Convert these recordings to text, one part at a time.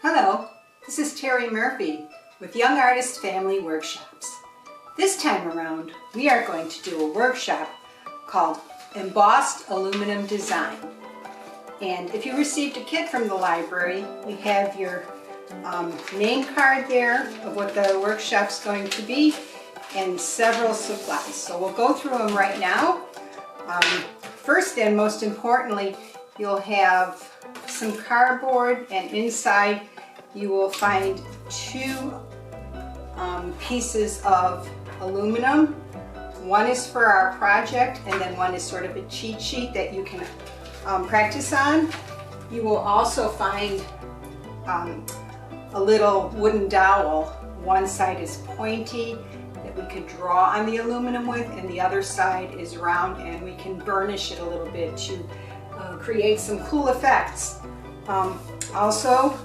Hello, this is Terry Murphy with Young Artist Family Workshops. This time around, we are going to do a workshop called Embossed Aluminum Design. And if you received a kit from the library, we have your name card there of what the workshop's going to be and several supplies. So we'll go through them right now. First and most importantly, you'll have some cardboard, and inside you will find two pieces of aluminum. One is for our project, and then one is sort of a cheat sheet that you can practice on. You will also find a little wooden dowel. One side is pointy that we could draw on the aluminum with, and the other side is round, and we can burnish it a little bit to create some cool effects. Also,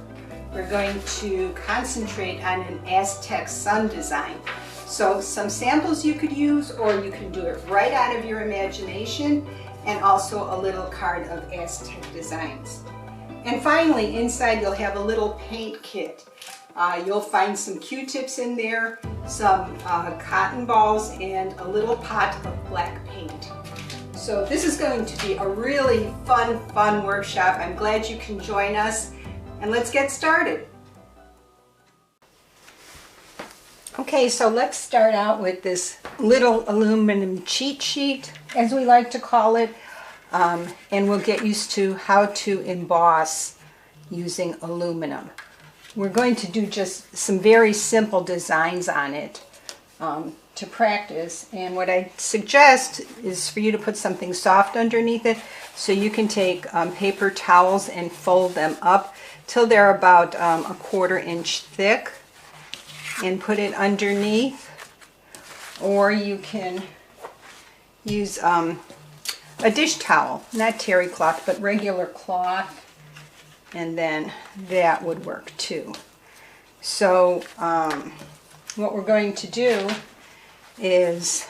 we're going to concentrate on an Aztec Sun design. So some samples you could use, or you can do it right out of your imagination, and also a little card of Aztec designs. And finally, inside you'll have a little paint kit. You'll find some Q-tips in there, some cotton balls, and a little pot of black paint. So this is going to be a really fun workshop. I'm glad you can join us, and let's get started. Okay, so let's start out with this little aluminum cheat sheet, as we like to call it, and we'll get used to how to emboss using aluminum. We're going to do just some very simple designs on it to practice, and what I suggest is for you to put something soft underneath it, so you can take paper towels and fold them up till they're about a 1/4 inch thick and put it underneath, or you can use a dish towel, not terry cloth but regular cloth, and then that would work too. So what we're going to do is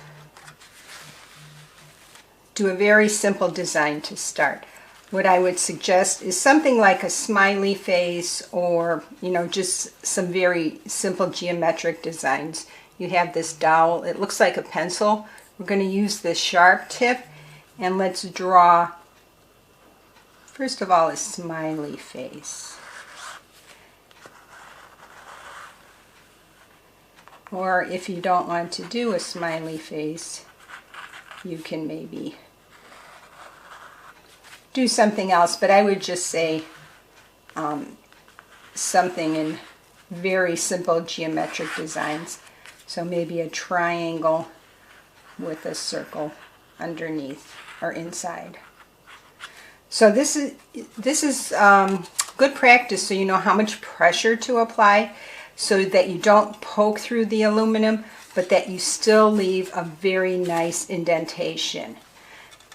do a very simple design to start. What I would suggest is something like a smiley face, or just some very simple geometric designs. You have this dowel, it looks like a pencil. We're going to use this sharp tip, and let's draw first of all a smiley face. Or if you don't want to do a smiley face, you can maybe do something else, but I would just say something in very simple geometric designs. So maybe a triangle with a circle underneath or inside. So this is good practice, so you know how much pressure to apply, so that you don't poke through the aluminum, but that you still leave a very nice indentation.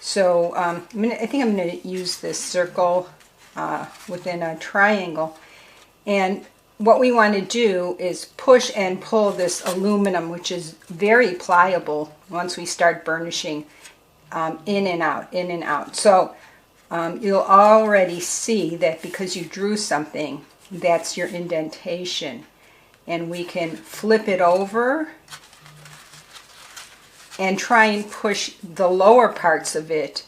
So I think I'm going to use this circle within a triangle, and what we want to do is push and pull this aluminum, which is very pliable once we start burnishing, in and out. So you'll already see that because you drew something, that's your indentation. And we can flip it over and try and push the lower parts of it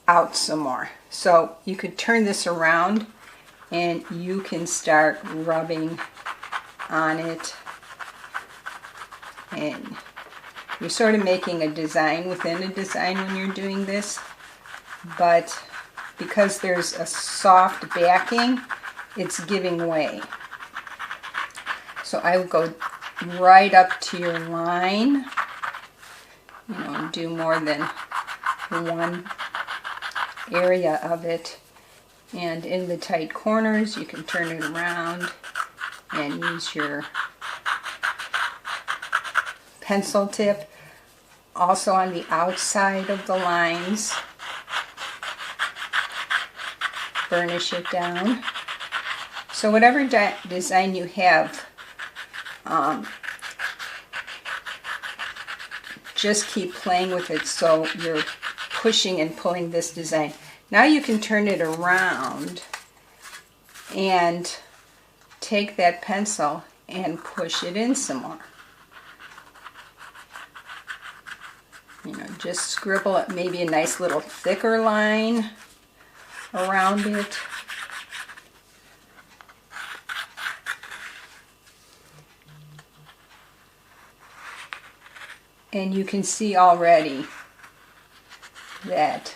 out some more. So you could turn this around and you can start rubbing on it, and you're sort of making a design within a design when you're doing this, but because there's a soft backing, it's giving way. So I will go right up to your line, and do more than one area of it. And in the tight corners, you can turn it around and use your pencil tip. Also on the outside of the lines, burnish it down. So whatever design you have, just keep playing with it, so you're pushing and pulling this design. Now you can turn it around and take that pencil and push it in some more. You know, just scribble it, maybe a nice little thicker line around it. And you can see already that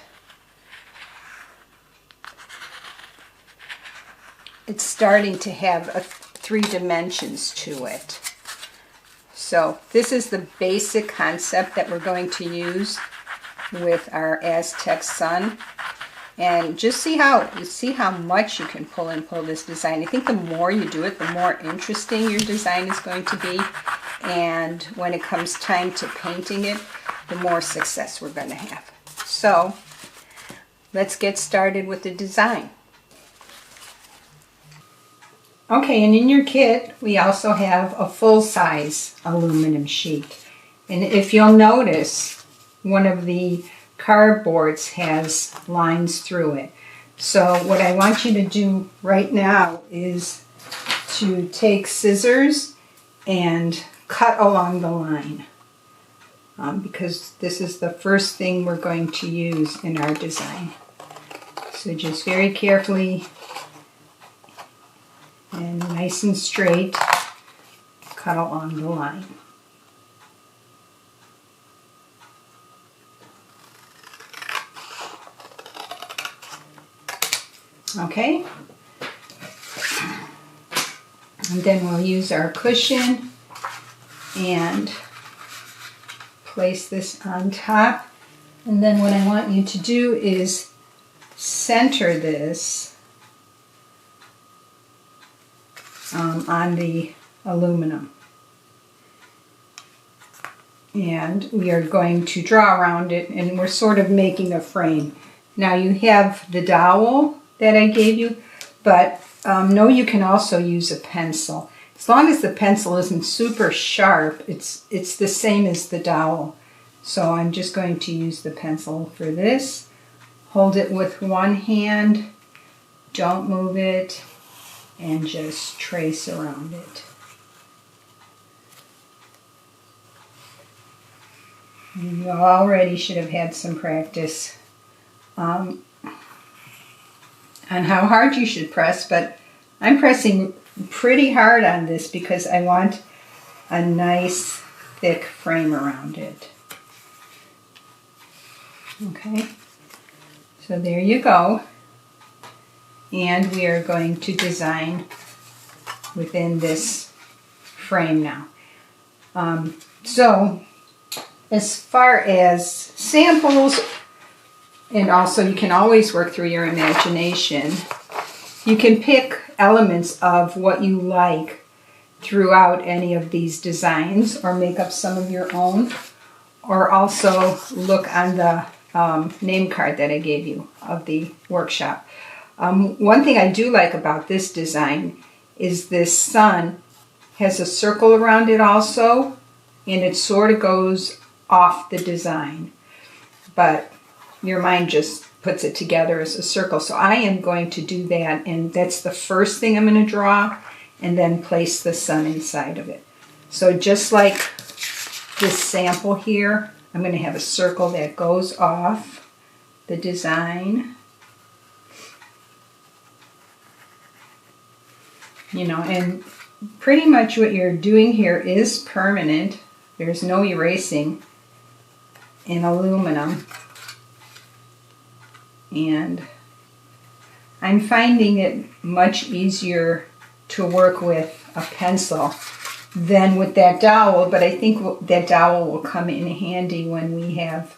it's starting to have 3 dimensions to it. So this is the basic concept that we're going to use with our Aztec Sun. And just see how much you can pull and pull this design. I think the more you do it, the more interesting your design is going to be. And when it comes time to painting it, the more success we're going to have. So let's get started with the design. Okay, and in your kit, we also have a full-size aluminum sheet. And if you'll notice, one of the cardboards has lines through it. So what I want you to do right now is to take scissors and cut along the line. Because this is the first thing we're going to use in our design. So just very carefully and nice and straight, cut along the line. Okay, and then we'll use our cushion and place this on top. And then what I want you to do is center this on the aluminum. And we are going to draw around it, and we're sort of making a frame. Now you have the dowel that I gave you, but know you can also use a pencil. As long as the pencil isn't super sharp, it's the same as the dowel. So I'm just going to use the pencil for this. Hold it with one hand, don't move it, and just trace around it. You already should have had some practice on how hard you should press, but I'm pressing pretty hard on this because I want a nice thick frame around it. Okay, so there you go. And we are going to design within this frame now. So as far as samples, and also you can always work through your imagination, you can pick elements of what you like throughout any of these designs or make up some of your own, or also look on the name card that I gave you of the workshop. One thing I do like about this design is this sun has a circle around it also, and it sort of goes off the design, but your mind just puts it together as a circle. So I am going to do that, and that's the first thing I'm going to draw, and then place the sun inside of it. So just like this sample here, I'm going to have a circle that goes off the design. You know, and pretty much what you're doing here is permanent. There's no erasing in aluminum. And I'm finding it much easier to work with a pencil than with that dowel, but I think that dowel will come in handy when we have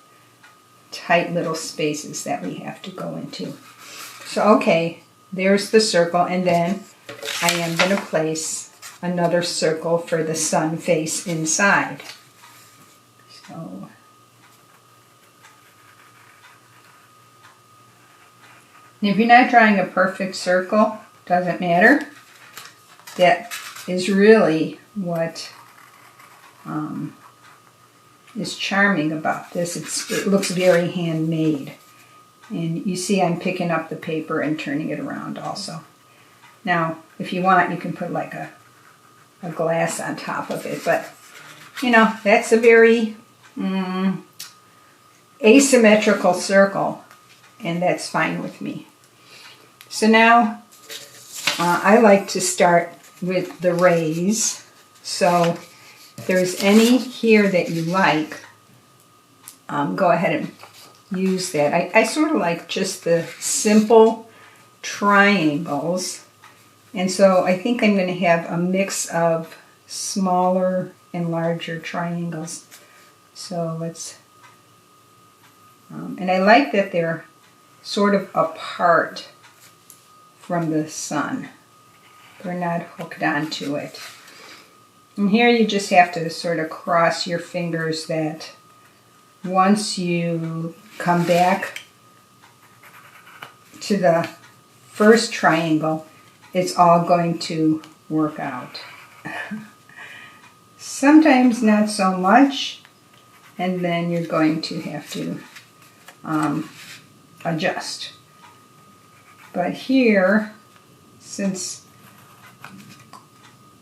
tight little spaces that we have to go into. So okay, there's the circle, and then I am going to place another circle for the sun face inside. So if you're not drawing a perfect circle, doesn't matter. That is really what is charming about this. It looks very handmade. And you see I'm picking up the paper and turning it around also. Now, If you want, you can put like a glass on top of it. But, you know, that's a very asymmetrical circle, and that's fine with me. So now I like to start with the rays. So if there's any here that you like, go ahead and use that. I sort of like just the simple triangles. And so I think I'm going to have a mix of smaller and larger triangles. So let's, and I like that they're sort of apart from the sun. They're not hooked onto it. And here you just have to sort of cross your fingers that once you come back to the first triangle, it's all going to work out. Sometimes not so much, and then you're going to have to adjust. But here, since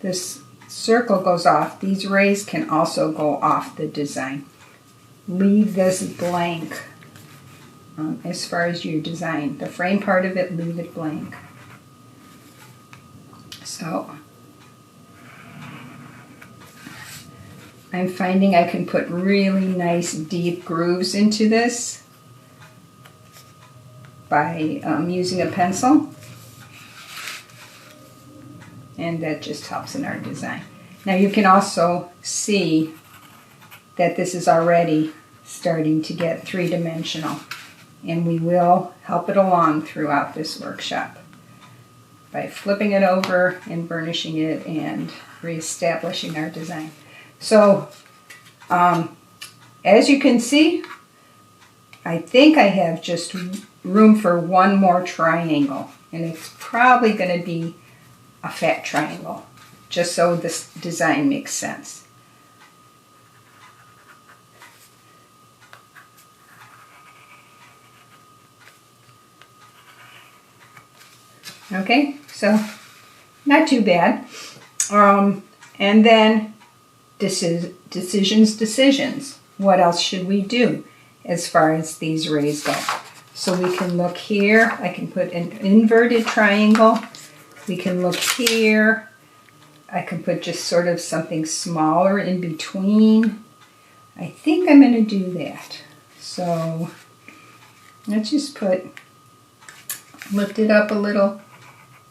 this circle goes off, these rays can also go off the design. Leave this blank as far as your design. The frame part of it, leave it blank. So I'm finding I can put really nice deep grooves into this by using a pencil, and that just helps in our design. Now you can also see that this is already starting to get three-dimensional, and we will help it along throughout this workshop by flipping it over and burnishing it and reestablishing our design. So as you can see, I think I have just room for one more triangle, and it's probably going to be a fat triangle, just so this design makes sense. Okay, so not too bad. And then decisions. What else should we do as far as these rays go? So we can look here. I can put an inverted triangle. We can look here. I can put just sort of something smaller in between. I think I'm going to do that. So let's just lift it up a little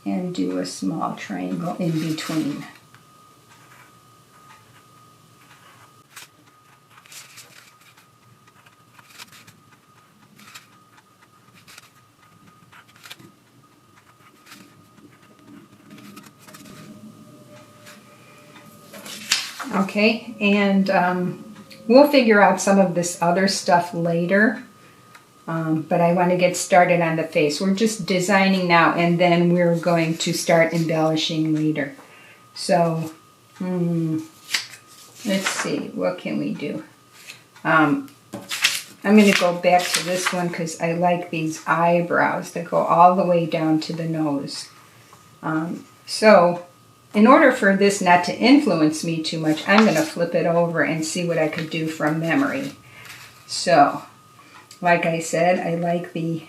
and do a small triangle in between. Okay, and we'll figure out some of this other stuff later. But I want to get started on the face. We're just designing now, and then we're going to start embellishing later. So, let's see, what can we do? I'm going to go back to this one because I like these eyebrows that go all the way down to the nose. So, in order for this not to influence me too much, I'm going to flip it over and see what I could do from memory. So, like I said, I like the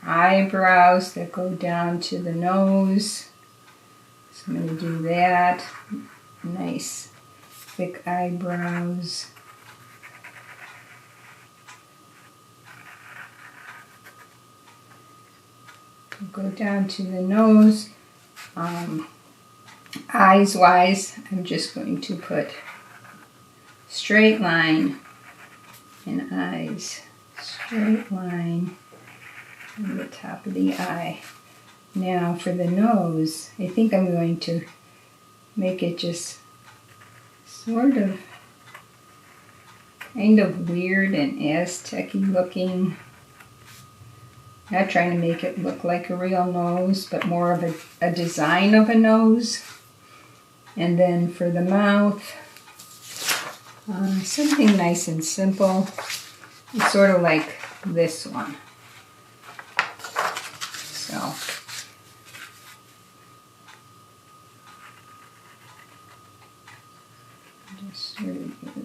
eyebrows that go down to the nose. So I'm going to do that. Nice thick eyebrows. Go down to the nose. Eyes-wise, I'm just going to put straight line and eyes, straight line on the top of the eye. Now for the nose, I think I'm going to make it just sort of kind of weird and Aztec-y looking. Not trying to make it look like a real nose, but more of a design of a nose. And then for the mouth, something nice and simple. It's sort of like this one. So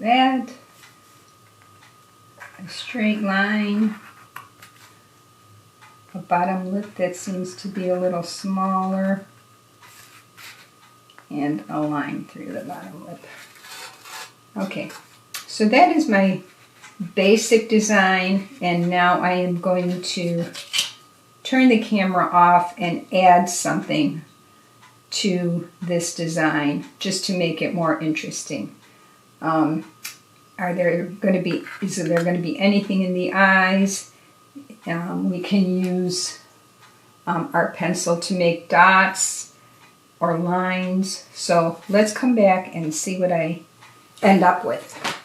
that. A straight line. A bottom lip that seems to be a little smaller. And a line through the bottom lip. Okay, so that is my basic design, and now I am going to turn the camera off and add something to this design just to make it more interesting. Is there going to be anything in the eyes? We can use our pencil to make dots or lines. So let's come back and see what I end up with.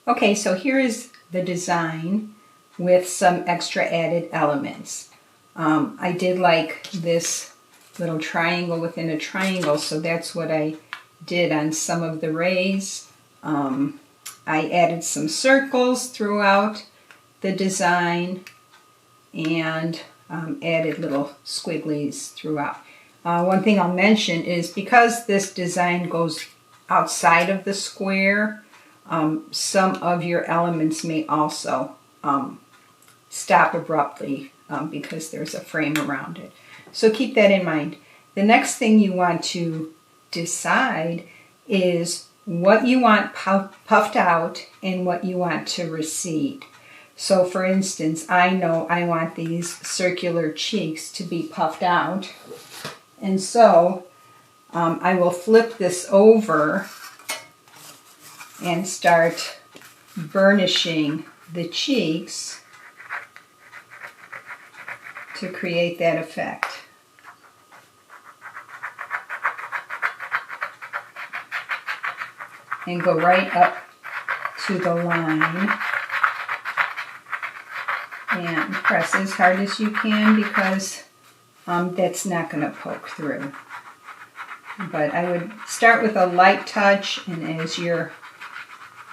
Okay, so here is the design with some extra added elements. I did like this little triangle within a triangle, so that's what I did on some of the rays. I added some circles throughout the design and added little squigglies throughout. One thing I'll mention is because this design goes outside of the square, some of your elements may also stop abruptly because there's a frame around it. So keep that in mind. The next thing you want to decide is what you want puffed out and what you want to recede. So for instance, I know I want these circular cheeks to be puffed out. And so I will flip this over and start burnishing the cheeks to create that effect. And go right up to the line and press as hard as you can because that's not going to poke through. But I would start with a light touch, and as you're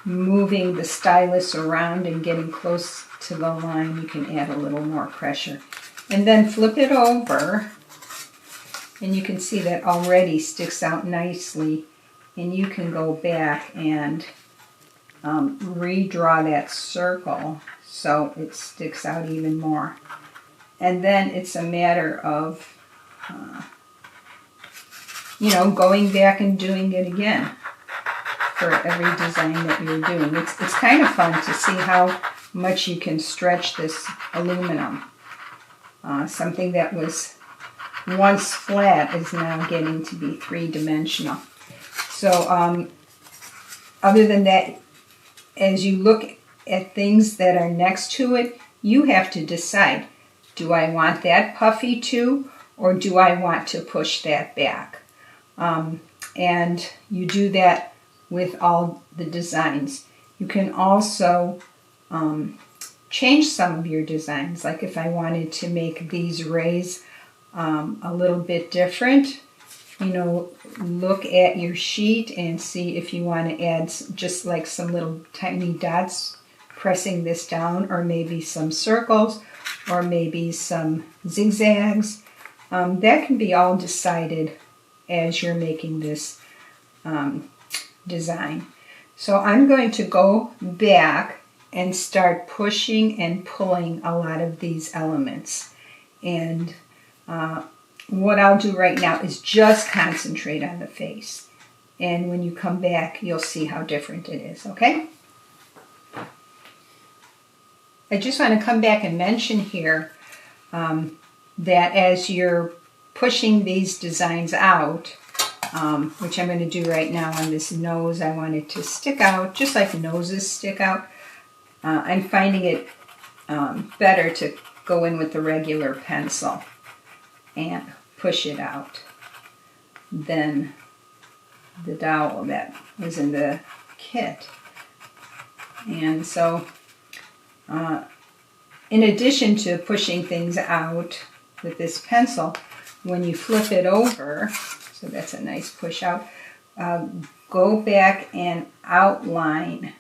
moving the stylus around and getting close to the line, you can add a little more pressure. And then flip it over, and you can see that already sticks out nicely, and you can go back and redraw that circle so it sticks out even more. And then it's a matter of going back and doing it again for every design that you're doing. It's kind of fun to see how much you can stretch this aluminum. Something that was once flat is now getting to be three-dimensional. So other than that, as you look at things that are next to it, you have to decide, do I want that puffy too, or do I want to push that back? And you do that with all the designs. You can also change some of your designs. Like if I wanted to make these rays a little bit different, look at your sheet and see if you want to add just like some little tiny dots pressing this down, or maybe some circles, or maybe some zigzags. That can be all decided as you're making this design. So I'm going to go back and start pushing and pulling a lot of these elements. And what I'll do right now is just concentrate on the face. And when you come back, you'll see how different it is, okay? I just want to come back and mention here that as you're pushing these designs out, which I'm going to do right now on this nose, I want it to stick out, just like noses stick out. I'm finding it better to go in with the regular pencil and push it out than the dowel that was in the kit. And so in addition to pushing things out with this pencil, when you flip it over, so that's a nice push out, go back and outline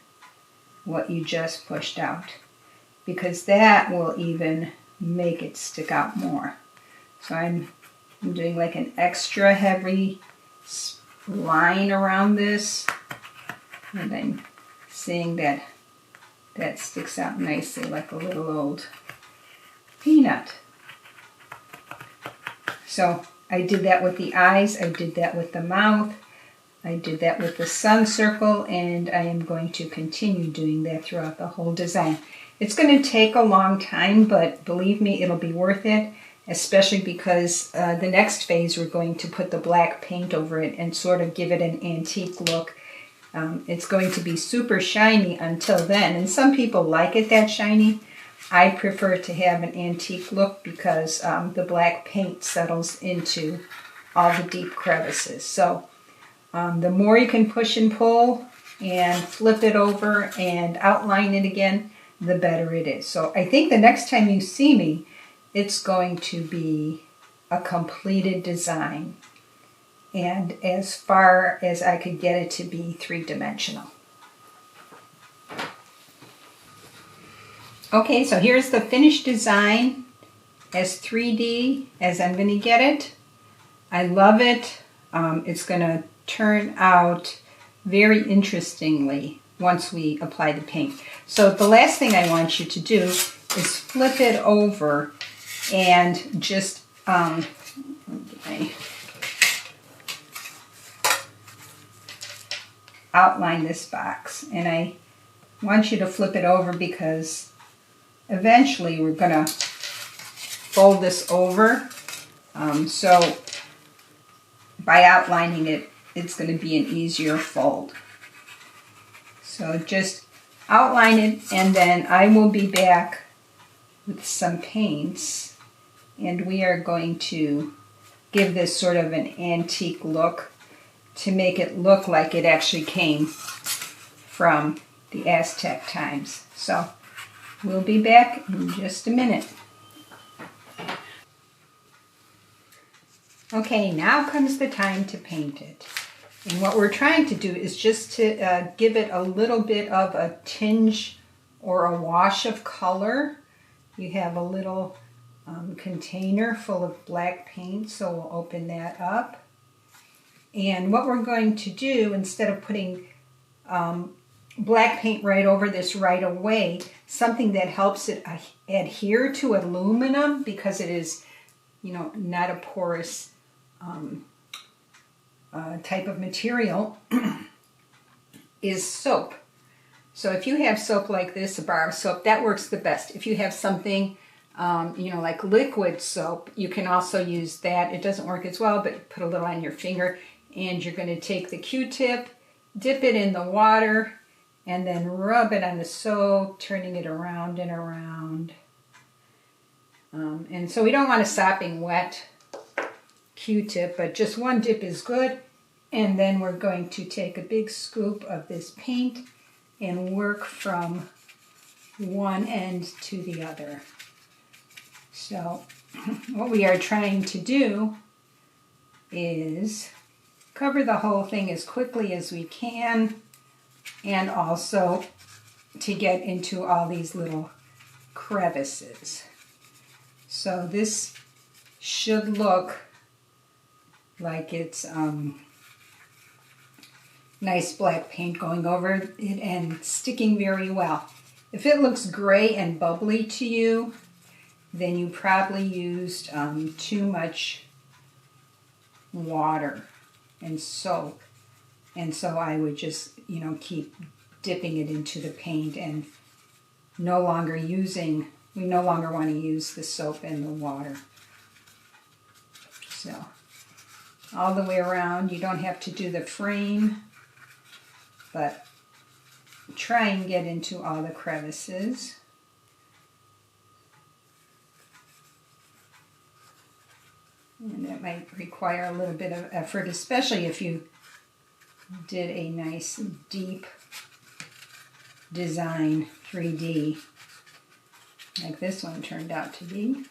what you just pushed out, because that will even make it stick out more. So I'm I'm doing like an extra heavy line around this, and I'm seeing that that sticks out nicely like a little old peanut. So I did that with the eyes, I did that with the mouth, I did that with the sun circle, and I am going to continue doing that throughout the whole design. It's going to take a long time, but believe me, it'll be worth it, especially because the next phase we're going to put the black paint over it and sort of give it an antique look. It's going to be super shiny until then, and some people like it that shiny. I prefer to have an antique look because the black paint settles into all the deep crevices. So the more you can push and pull and flip it over and outline it again, the better it is. So I think the next time you see me, it's going to be a completed design, and as far as I could get it to be three-dimensional. Okay, so here's the finished design as 3D as I'm going to get it. I love it. It's going to turn out very interestingly once we apply the paint. So the last thing I want you to do is flip it over and just outline this box. And I want you to flip it over because eventually we're going to fold this over. So by outlining it, it's going to be an easier fold. So just outline it, and then I will be back with some paints, and we are going to give this sort of an antique look to make it look like it actually came from the Aztec times. So we'll be back in just a minute. Okay, now comes the time to paint it. And what we're trying to do is just to give it a little bit of a tinge or a wash of color. You have a little container full of black paint, so we'll open that up. And what we're going to do, instead of putting black paint right over this right away, something that helps it adhere to aluminum, because it is, you know, not a porous type of material, is soap. So if you have soap like this, a bar of soap, that works the best. If you have something, you know, like liquid soap, you can also use that. It doesn't work as well, but put a little on your finger, and you're going to take the Q-tip, dip it in the water, and then rub it on the soap, turning it around and around. And so we don't want a sopping wet Q-tip, but just one dip is good. And then we're going to take a big scoop of this paint and work from one end to the other. So what we are trying to do is cover the whole thing as quickly as we can, and also to get into all these little crevices. So this should look like it's nice black paint going over it and sticking very well. If it looks gray and bubbly to you, then you probably used too much water and soap. And so I would just, you know, keep dipping it into the paint, and we no longer want to use the soap and the water. So all the way around, you don't have to do the frame, but try and get into all the crevices. And that might require a little bit of effort, especially if you did a nice deep design 3D like this one turned out to be.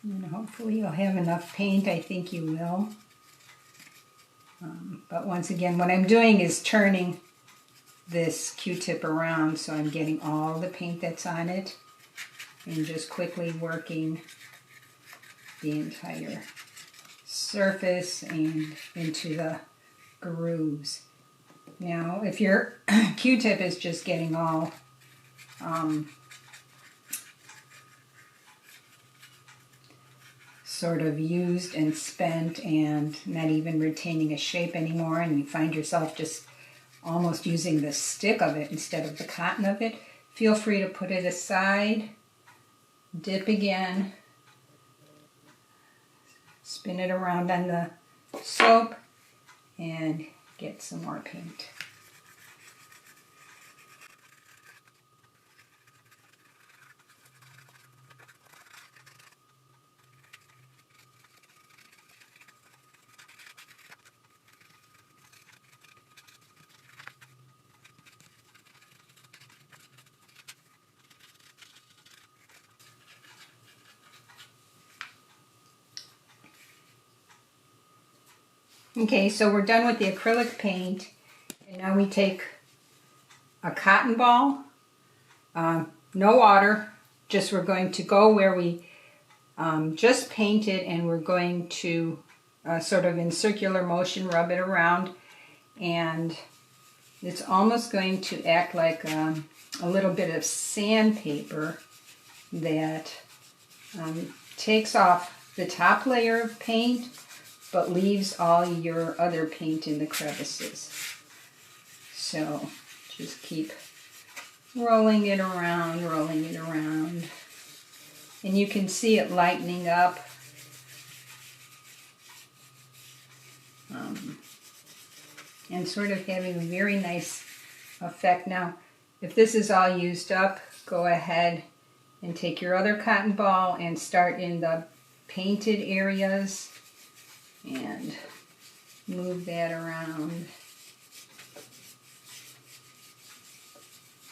And hopefully you'll have enough paint. I think you will. But once again, what I'm doing is turning this Q-tip around, so I'm getting all the paint that's on it. and just quickly working the entire surface and into the grooves. Now, if your Q-tip is just getting all sort of used and spent and not even retaining a shape anymore, and you find yourself just almost using the stick of it instead of the cotton of it, feel free to put it aside, dip again, spin it around on the soap, and get some more paint. Okay, so we're done with the acrylic paint, and now we take a cotton ball, no water, just we're going to go where we just painted, and we're going to sort of in circular motion rub it around, and it's almost going to act like a little bit of sandpaper that takes off the top layer of paint but leaves all your other paint in the crevices. So just keep rolling it around, and you can see it lightening up. And sort of having a very nice effect. Now, if this is all used up, go ahead and take your other cotton ball and start in the painted areas and move that around.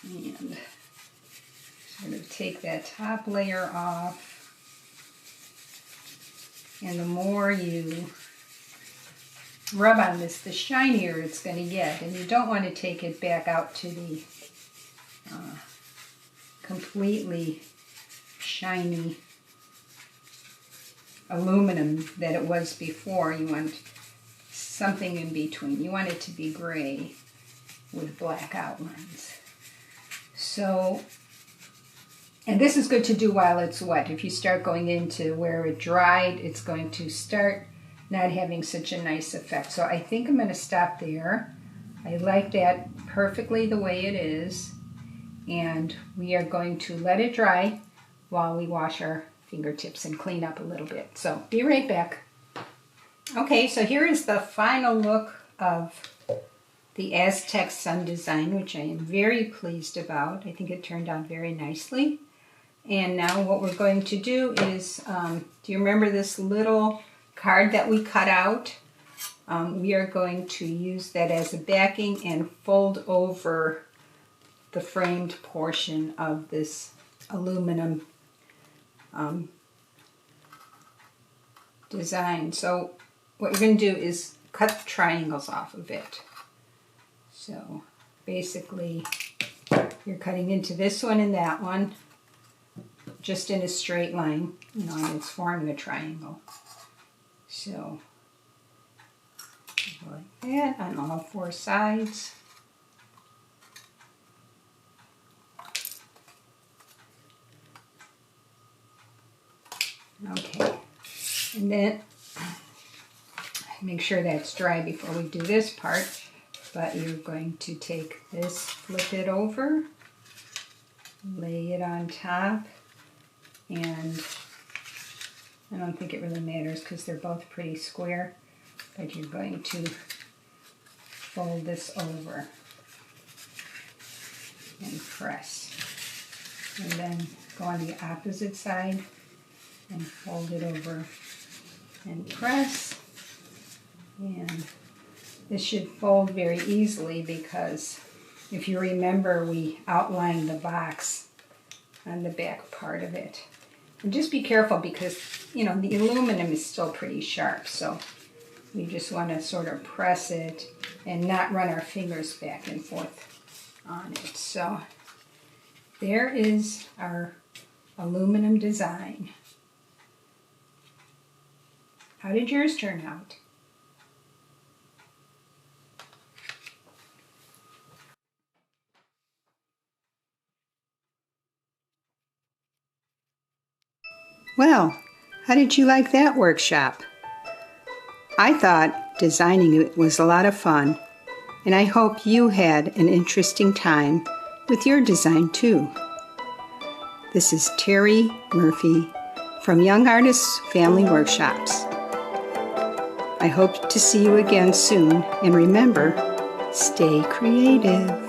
And sort of take that top layer off. And the more you rub on this, the shinier it's going to get. And you don't want to take it back out to the completely shiny aluminum that it was before. You want something in between. You want it to be gray with black outlines. So, and this is good to do while it's wet. If you start going into where it dried, it's going to start not having such a nice effect. So I think I'm going to stop there. I like that perfectly the way it is. And we are going to let it dry while we wash our fingertips and clean up a little bit. So be right back. Okay, so here is the final look of the Aztec Sun design, which I am very pleased about. I think it turned out very nicely. And now what we're going to do is, do you remember this little card that we cut out? We are going to use that as a backing and fold over the framed portion of this aluminum design. So what you're going to do is cut triangles off of it. So basically you're cutting into this one and that one just in a straight line, you know, and it's forming a triangle. So like that on all four sides. Okay, and then make sure that's dry before we do this part, but you're going to take this, flip it over, lay it on top, and I don't think it really matters because they're both pretty square, but you're going to fold this over and press, and then go on the opposite side and fold it over and press. And this should fold very easily because if you remember, we outlined the box on the back part of it. And just be careful because, you know, the aluminum is still pretty sharp, so we just want to sort of press it and not run our fingers back and forth on it. So there is our aluminum design. How did yours turn out? Well, how did you like that workshop? I thought designing it was a lot of fun, and I hope you had an interesting time with your design too. This is Terry Murphy from Young Artists Family Workshops. I hope to see you again soon, and remember, stay creative.